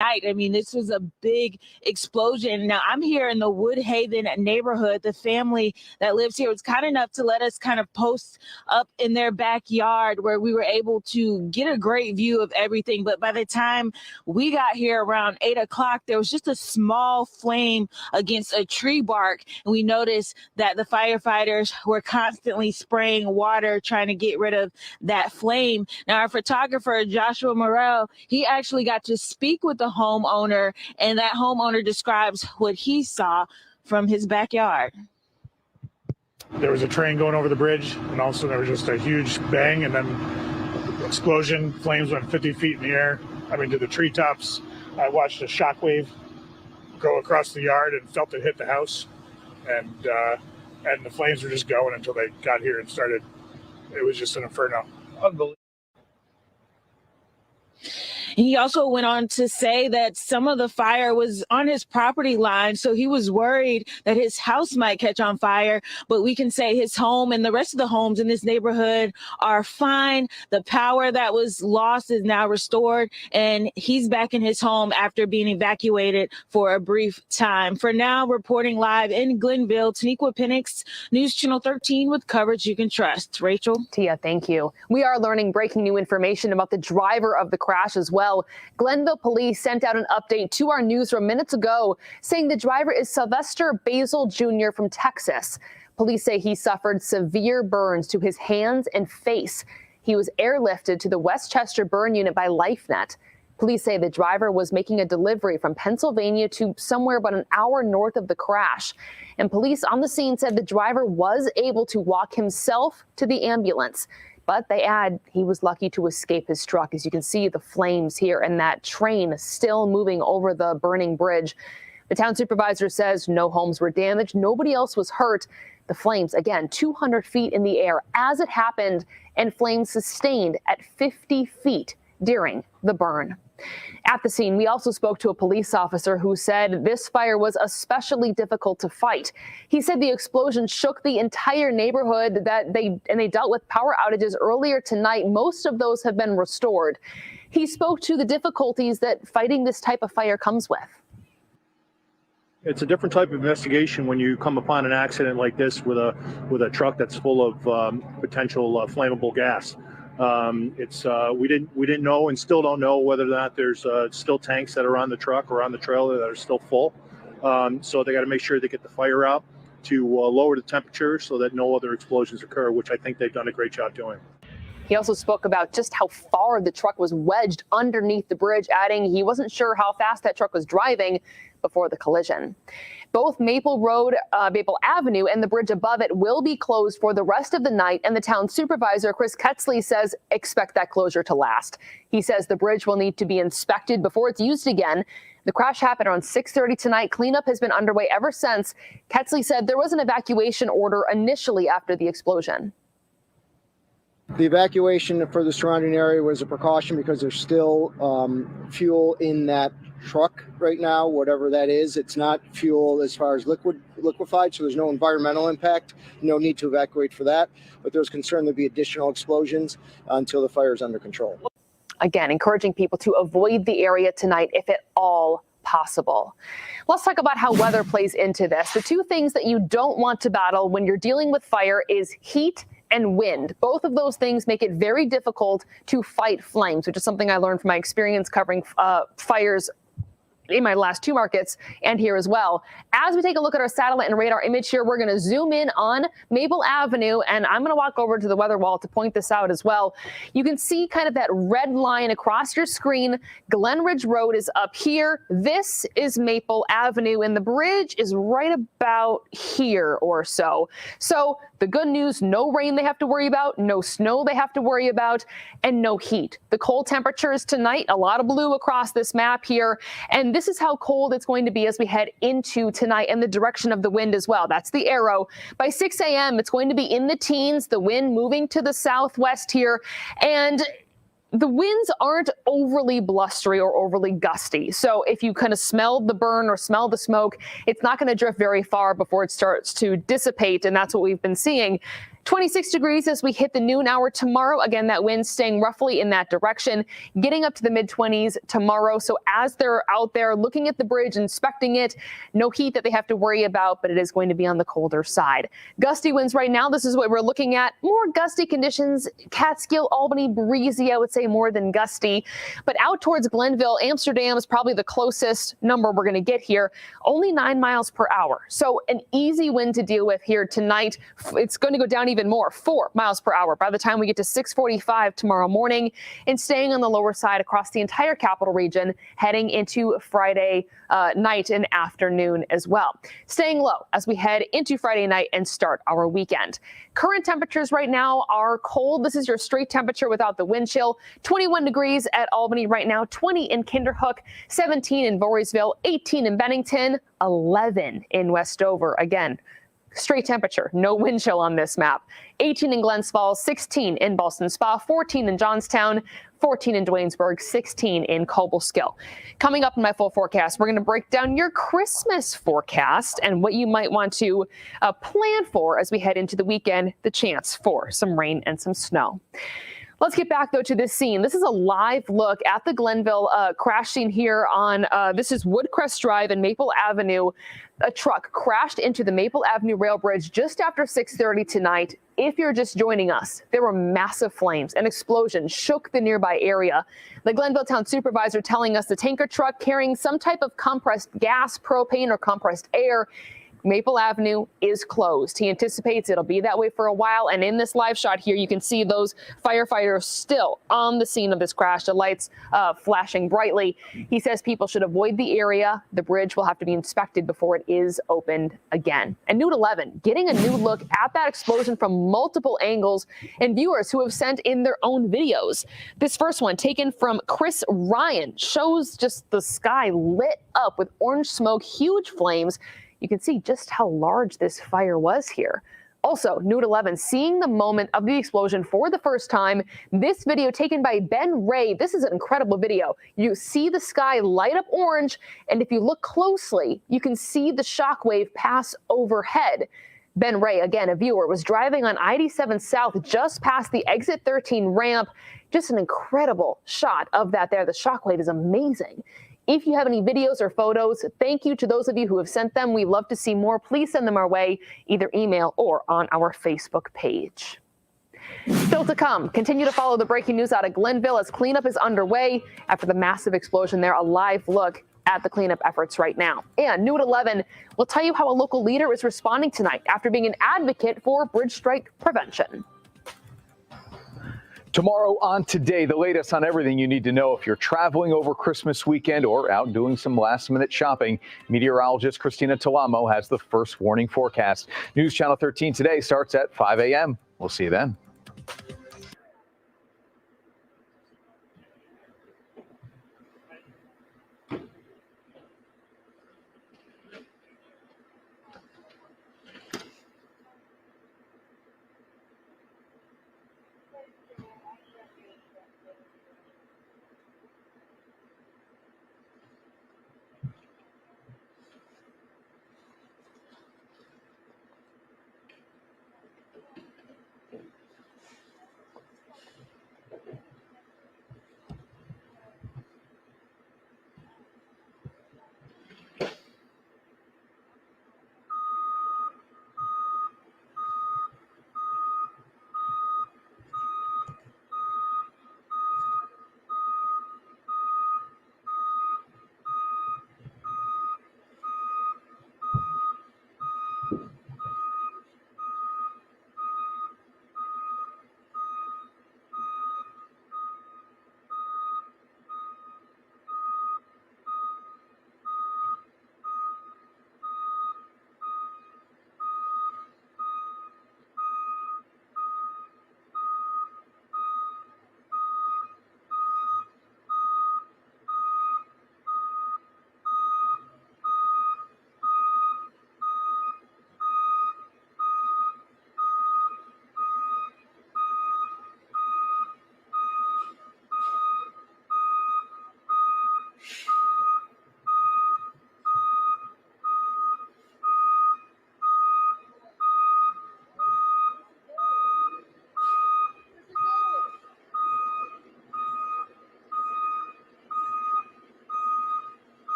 night. I mean, this was a big explosion. Now, I'm here in the Woodhaven neighborhood. The family that lives here was kind enough to let us kind of post up in their backyard where we were able to get a great view of everything. But by the time we got here around 8 o'clock, there was just a small flame against a tree bark. And we noticed that the firefighters were constantly spraying water trying to get rid of that flame. Now, our photographer, Joshua Morrell, he actually got to speak with the homeowner, and that homeowner describes what he saw from his backyard. There was a train going over the bridge, and also there was just a huge bang, and then explosion. Flames went 50 feet in the air, to the treetops. I watched a shockwave go across the yard and felt it hit the house, and the flames were just going until they got here and started. It was just an inferno. Unbelievable. He also went on to say that some of the fire was on his property line, so he was worried that his house might catch on fire. But we can say his home and the rest of the homes in this neighborhood are fine. The power that was lost is now restored, and he's back in his home after being evacuated for a brief time. For now, reporting live in Glenville, Taniqua Penix, News Channel 13 with coverage you can trust. Rachel? Tia, thank you. We are learning breaking new information about the driver of the crash as well. Glenville police sent out an update to our newsroom minutes ago saying the driver is Sylvester Basil Jr. from Texas. Police say he suffered severe burns to his hands and face. He was airlifted to the Westchester Burn Unit by LifeNet. Police say the driver was making a delivery from Pennsylvania to somewhere about an hour north of the crash. And police on the scene said the driver was able to walk himself to the ambulance. But they add he was lucky to escape his truck. As you can see, the flames here and that train still moving over the burning bridge. The town supervisor says no homes were damaged. Nobody else was hurt. The flames, again, 200 feet in the air as it happened, and flames sustained at 50 feet during the burn. At the scene, we also spoke to a police officer who said this fire was especially difficult to fight. He said the explosion shook the entire neighborhood and they dealt with power outages earlier tonight. Most of those have been restored. He spoke to the difficulties that fighting this type of fire comes with. It's a different type of investigation when you come upon an accident like this with a truck that's full of potential flammable gas. We didn't know and still don't know whether or not there's still tanks that are on the truck or on the trailer that are still full. So they got to make sure they get the fire out to lower the temperature so that no other explosions occur, which I think they've done a great job doing. He also spoke about just how far the truck was wedged underneath the bridge, adding he wasn't sure how fast that truck was driving before the collision. Both Maple Avenue and the bridge above it will be closed for the rest of the night, and the town supervisor, Chris Ketzley, says expect that closure to last. He says the bridge will need to be inspected before it's used again. The crash happened around 6:30 tonight. Cleanup has been underway ever since. Ketzley said there was an evacuation order initially after the explosion. The evacuation for the surrounding area was a precaution because there's still fuel in that truck right now, whatever that is. It's not fuel as far as liquefied, so there's no environmental impact. No need to evacuate for that. But there's concern there'll be additional explosions until the fire is under control. Again, encouraging people to avoid the area tonight if at all possible. Let's talk about how weather plays into this. The two things that you don't want to battle when you're dealing with fire is heat and wind. Both of those things make it very difficult to fight flames, which is something I learned from my experience covering fires in my last two markets and here as well. As we take a look at our satellite and radar image here, we're going to zoom in on Maple Avenue, and I'm going to walk over to the weather wall to point this out as well. You can see kind of that red line across your screen. Glen Ridge Road is up here. This is Maple Avenue, and the bridge is right about here or so. So the good news, no rain they have to worry about, no snow they have to worry about, and no heat. The cold temperatures tonight, a lot of blue across this map here, and this is how cold it's going to be as we head into tonight, and the direction of the wind as well. That's the arrow. By 6 a.m., it's going to be in the teens, the wind moving to the southwest here, and the winds aren't overly blustery or overly gusty. So if you kind of smell the burn or smell the smoke, it's not going to drift very far before it starts to dissipate, and that's what we've been seeing. 26 degrees as we hit the noon hour tomorrow. Again, that wind staying roughly in that direction, getting up to the mid-20s tomorrow. So as they're out there looking at the bridge, inspecting it, no heat that they have to worry about, but it is going to be on the colder side. Gusty winds right now. This is what we're looking at. More gusty conditions. Catskill, Albany, breezy, I would say more than gusty. But out towards Glenville, Amsterdam is probably the closest number we're going to get here. Only 9 miles per hour. So an easy wind to deal with here tonight. It's going to go down even more, 4 miles per hour by the time we get to 6:45 tomorrow morning, and staying on the lower side across the entire capital region heading into Friday night and afternoon as well. Staying low as we head into Friday night and start our weekend. Current temperatures right now are cold. This is your straight temperature without the wind chill. 21 degrees at Albany right now, 20 in Kinderhook, 17 in Voorheesville, 18 in Bennington, 11 in Westover. Again, straight temperature, no wind chill on this map. 18 in Glens Falls, 16 in Ballston Spa, 14 in Johnstown, 14 in Duanesburg, 16 in Cobleskill. Coming up in my full forecast, we're going to break down your Christmas forecast and what you might want to plan for as we head into the weekend, the chance for some rain and some snow. Let's get back, though, to this scene. This is a live look at the Glenville crash scene here on, this is Woodcrest Drive and Maple Avenue. A truck crashed into the Maple Avenue Rail Bridge just after 6:30 tonight. If you're just joining us, there were massive flames. An explosion shook the nearby area. The Glenville town supervisor telling us the tanker truck carrying some type of compressed gas, propane, or compressed air. Maple Avenue is closed. He anticipates it'll be that way for a while. And in this live shot here, you can see those firefighters still on the scene of this crash, the lights flashing brightly. He says people should avoid the area. The bridge will have to be inspected before it is opened again. And Nude 11 getting a new look at that explosion from multiple angles, and viewers who have sent in their own videos. This first one, taken from Chris Ryan, shows just the sky lit up with orange smoke, huge flames. You can see just how large this fire was here. Also, Nude 11 seeing the moment of the explosion for the first time. This video taken by Ben Ray. This is an incredible video. You see the sky light up orange, and if you look closely, you can see the shockwave pass overhead. Ben Ray, again, a viewer, was driving on I-87 South just past the exit 13 ramp. Just an incredible shot of that there. The shockwave is amazing. If you have any videos or photos, thank you to those of you who have sent them. We love to see more. Please send them our way, either email or on our Facebook page. Still to come, continue to follow the breaking news out of Glenville as cleanup is underway after the massive explosion there. A live look at the cleanup efforts right now. And Nude 11 will tell you how a local leader is responding tonight after being an advocate for bridge strike prevention. Tomorrow on Today, the latest on everything you need to know if you're traveling over Christmas weekend or out doing some last-minute shopping. Meteorologist Christina Talamo has the first warning forecast. News Channel 13 Today starts at 5 a.m. We'll see you then.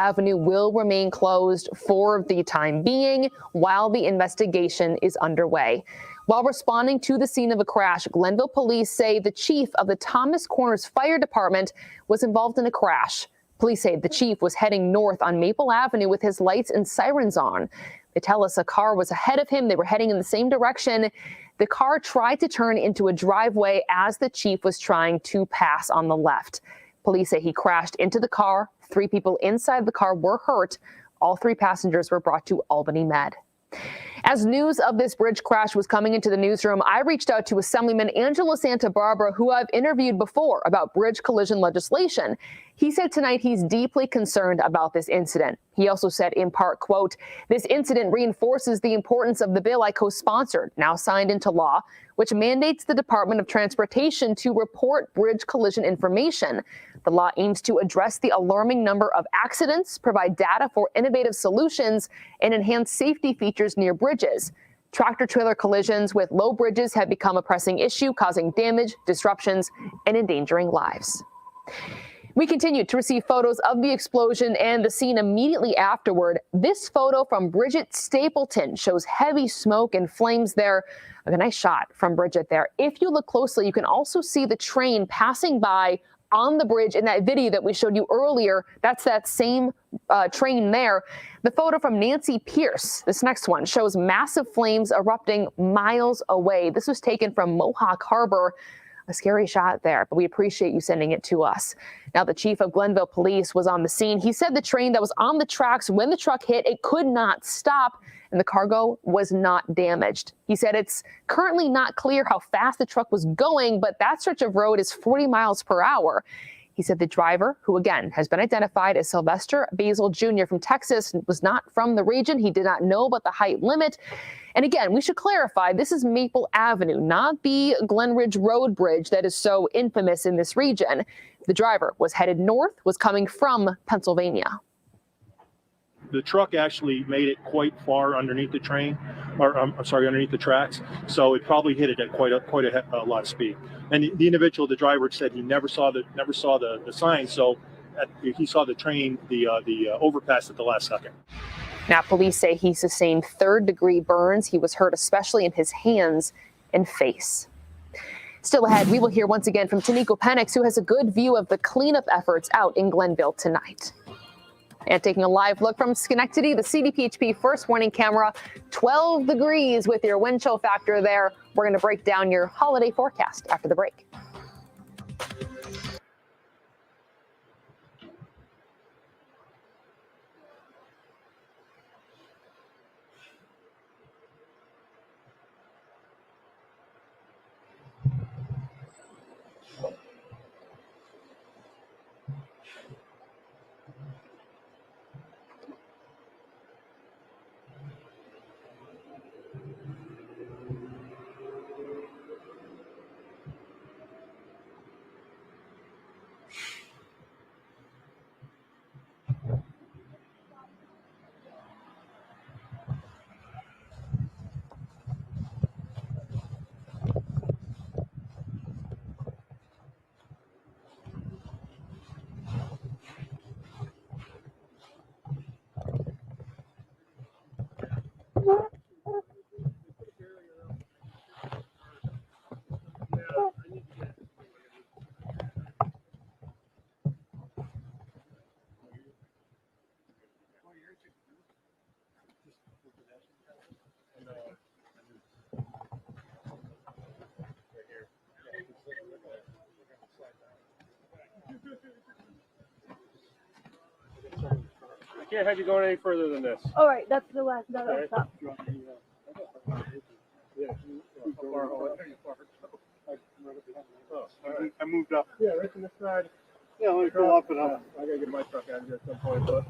Avenue will remain closed for the time being while the investigation is underway. While responding to the scene of a crash, Glenville police say the chief of the Thomas Corners Fire Department was involved in a crash. Police say the chief was heading north on Maple Avenue with his lights and sirens on. They tell us a car was ahead of him. They were heading in the same direction. The car tried to turn into a driveway as the chief was trying to pass on the left. Police say he crashed into the car. 3 people inside the car were hurt. All 3 passengers were brought to Albany Med. As news of this bridge crash was coming into the newsroom, I reached out to Assemblyman Angelo Santa Barbara, who I've interviewed before about bridge collision legislation. He said tonight he's deeply concerned about this incident. He also said in part, quote, "This incident reinforces the importance of the bill I co-sponsored, now signed into law, which mandates the Department of Transportation to report bridge collision information. The law aims to address the alarming number of accidents, provide data for innovative solutions, and enhance safety features near bridges. Tractor-trailer collisions with low bridges have become a pressing issue, causing damage, disruptions, and endangering lives." We continue to receive photos of the explosion and the scene immediately afterward. This photo from Bridget Stapleton shows heavy smoke and flames there. A nice shot from Bridget there. If you look closely, you can also see the train passing by on the bridge in that video that we showed you earlier. That's that same train there. The photo from Nancy Pierce, this next one, shows massive flames erupting miles away. This was taken from Mohawk Harbor. A scary shot there, but we appreciate you sending it to us. Now, the chief of Glenville Police was on the scene. He said the train that was on the tracks when the truck hit, it could not stop, and the cargo was not damaged. He said it's currently not clear how fast the truck was going, but that stretch of road is 40 miles per hour. He said the driver, who again has been identified as Sylvester Basil Jr. from Texas, was not from the region. He did not know about the height limit. And again, we should clarify, this is Maple Avenue, not the Glen Ridge Road Bridge that is so infamous in this region. The driver was headed north, was coming from Pennsylvania. The truck actually made it quite far underneath the train, or underneath the tracks. So it probably hit it at quite a lot of speed. And the individual, the driver, said he never saw the sign. So he saw the train, the overpass at the last second. Now, police say he sustained third-degree burns. He was hurt especially in his hands and face. Still ahead, we will hear once again from Taniko Penix, who has a good view of the cleanup efforts out in Glenville tonight. And taking a live look from Schenectady, the CDPHP first warning camera, 12 degrees with your wind chill factor there. We're going to break down your holiday forecast after the break. I can't have you going any further than this. All right, that's the last. No, Okay. stop. I moved up. Yeah, right from this side. Yeah, let me go up and up. I gotta get my truck out of here at some point, but.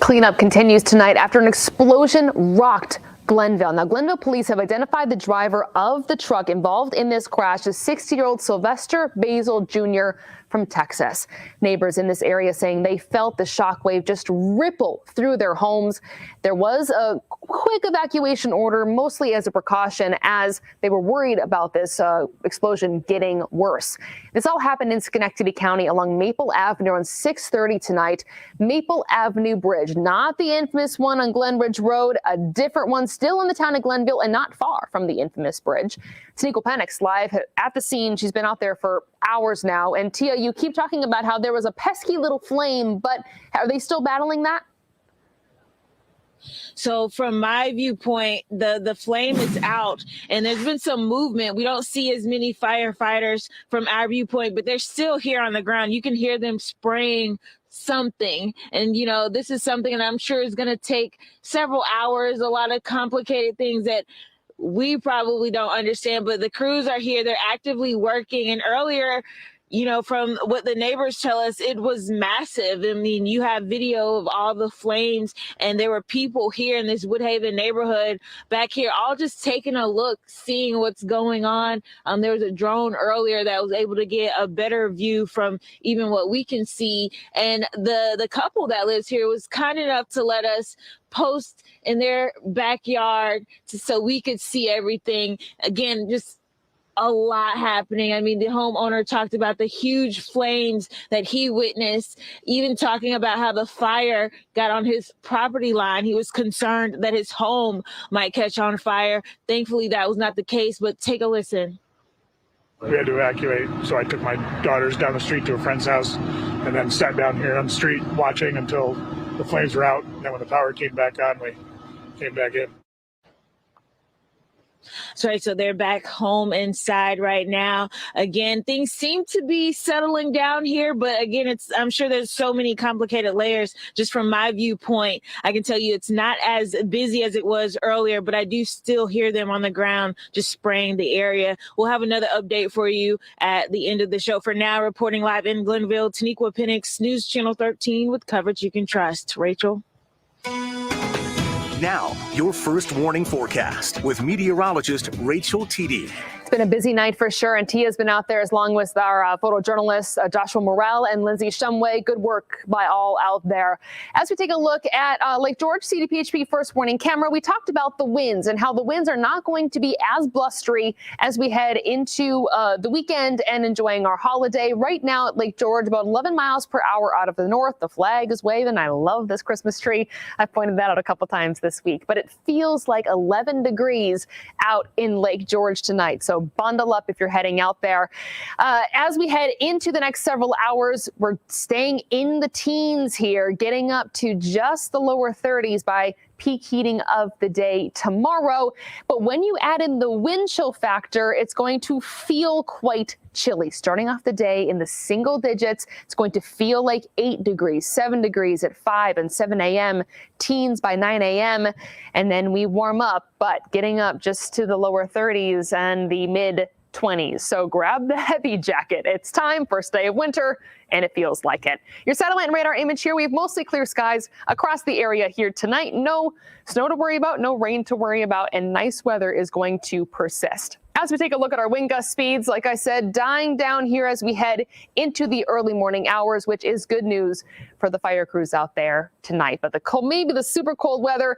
Cleanup continues tonight after an explosion rocked Glenville. Now, Glenville police have identified the driver of the truck involved in this crash as 60-year-old Sylvester Basil Jr. from Texas. Neighbors in this area saying they felt the shockwave just ripple through their homes. There was a quick evacuation order, mostly as a precaution, as they were worried about this explosion getting worse. This all happened in Schenectady County along Maple Avenue on 6:30 tonight. Maple Avenue Bridge, not the infamous one on Glen Ridge Road, a different one still in the town of Glenville and not far from the infamous bridge. Tanika Penix live at the scene. She's been out there for hours now. And Tia, you keep talking about how there was a pesky little flame, but are they still battling that? So from my viewpoint, the flame is out and there's been some movement. We don't see as many firefighters from our viewpoint, but they're still here on the ground. You can hear them spraying something. And, you know, this is something that I'm sure is going to take several hours, a lot of complicated things that we probably don't understand, but the crews are here. They're actively working. And earlier, you know, from what the neighbors tell us, it was massive. I mean, you have video of all the flames, and there were people here in this Woodhaven neighborhood back here, all just taking a look, seeing what's going on. There was a drone earlier that was able to get a better view from even what we can see. And the couple that lives here was kind enough to let us post in their backyard so we could see everything. Again, just a lot happening. I mean, the homeowner talked about the huge flames that he witnessed, even talking about how the fire got on his property line. He was concerned that his home might catch on fire. Thankfully, that was not the case, but take a listen. We had to evacuate, so I took my daughters down the street to a friend's house and then sat down here on the street watching until the flames were out. And then when the power came back on, we came back in. Sorry, so they're back home inside right now. Again, things seem to be settling down here, but again, I'm sure there's so many complicated layers. Just from my viewpoint, I can tell you it's not as busy as it was earlier, but I do still hear them on the ground just spraying the area. We'll have another update for you at the end of the show. For now, reporting live in Glenville, Tanika Penix, News Channel 13 with coverage you can trust. Rachel? Now, your first warning forecast with meteorologist Rachel Teedy. It's been a busy night for sure, and Tia's been out there as long with our photojournalists Joshua Morrell and Lindsay Shumway. Good work by all out there. As we take a look at Lake George CDPHP first warning camera, we talked about the winds and how the winds are not going to be as blustery as we head into the weekend and enjoying our holiday. Right now at Lake George, about 11 miles per hour out of the north. The flag is waving. I love this Christmas tree. I've pointed that out a couple times this week, but it feels like 11 degrees out in Lake George tonight. So bundle up if you're heading out there. As we head into the next several hours, we're staying in the teens here, getting up to just the lower 30s by peak heating of the day tomorrow. But when you add in the wind chill factor, it's going to feel quite chilly. Starting off the day in the single digits, it's going to feel like 8 degrees, 7 degrees at 5 and 7 a.m., teens by 9 a.m., and then we warm up, but getting up just to the lower 30s and the mid 20s. So grab the heavy jacket. It's time, first day of winter, and it feels like it. Your satellite and radar image here. We have mostly clear skies across the area here tonight. No snow to worry about, no rain to worry about, and nice weather is going to persist. As we take a look at our wind gust speeds, like I said, dying down here as we head into the early morning hours, which is good news for the fire crews out there tonight. But maybe the super cold weather,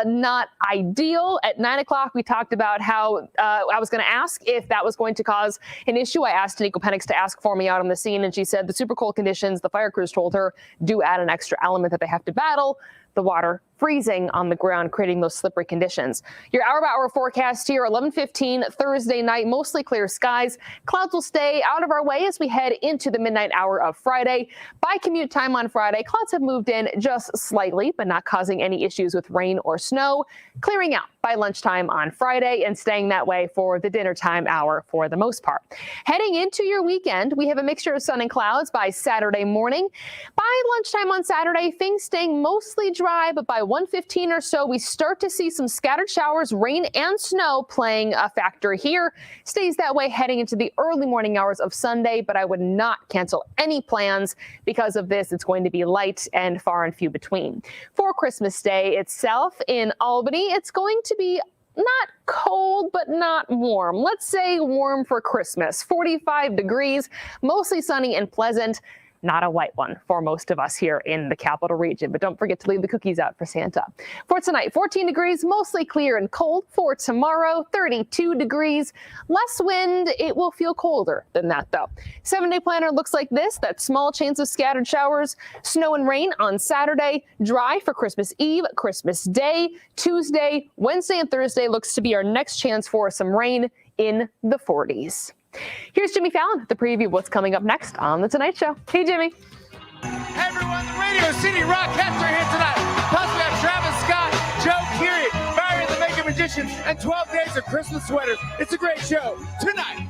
not ideal. At 9 o'clock, we talked about how I was going to ask if that was going to cause an issue. I asked Tanika Penix to ask for me out on the scene, and she said the super cold conditions, the fire crews told her, do add an extra element that they have to battle, the water freezing on the ground, creating those slippery conditions. Your hour-by-hour forecast here, 11:15 Thursday night, mostly clear skies. Clouds will stay out of our way as we head into the midnight hour of Friday. By commute time on Friday, clouds have moved in just slightly, but not causing any issues with rain or snow. Clearing out by lunchtime on Friday and staying that way for the dinner time hour for the most part. Heading into your weekend, we have a mixture of sun and clouds by Saturday morning. By lunchtime on Saturday, things staying mostly dry, but by 1:15 or so, we start to see some scattered showers, rain and snow playing a factor here. Stays that way heading into the early morning hours of Sunday, but I would not cancel any plans because of this. It's going to be be light and far and few between. For Christmas Day itself in Albany, it's going to be not cold, but not warm. Let's say warm for Christmas. 45 degrees, mostly sunny and pleasant. Not a white one for most of us here in the capital region, but don't forget to leave the cookies out for Santa. For tonight, 14 degrees, mostly clear and cold. For tomorrow, 32 degrees, less wind. It will feel colder than that, though. 7-day planner looks like this. That small chance of scattered showers, snow and rain on Saturday, dry for Christmas Eve, Christmas Day, Tuesday, Wednesday, and Thursday looks to be our next chance for some rain in the 40s. Here's Jimmy Fallon with the preview of what's coming up next on The Tonight Show. Hey, Jimmy. Hey, everyone. The Radio City Rockettes are here tonight. Plus, we have Travis Scott, Joe Keery, Barry the Makeup Magician, and 12 Days of Christmas Sweaters. It's a great show tonight.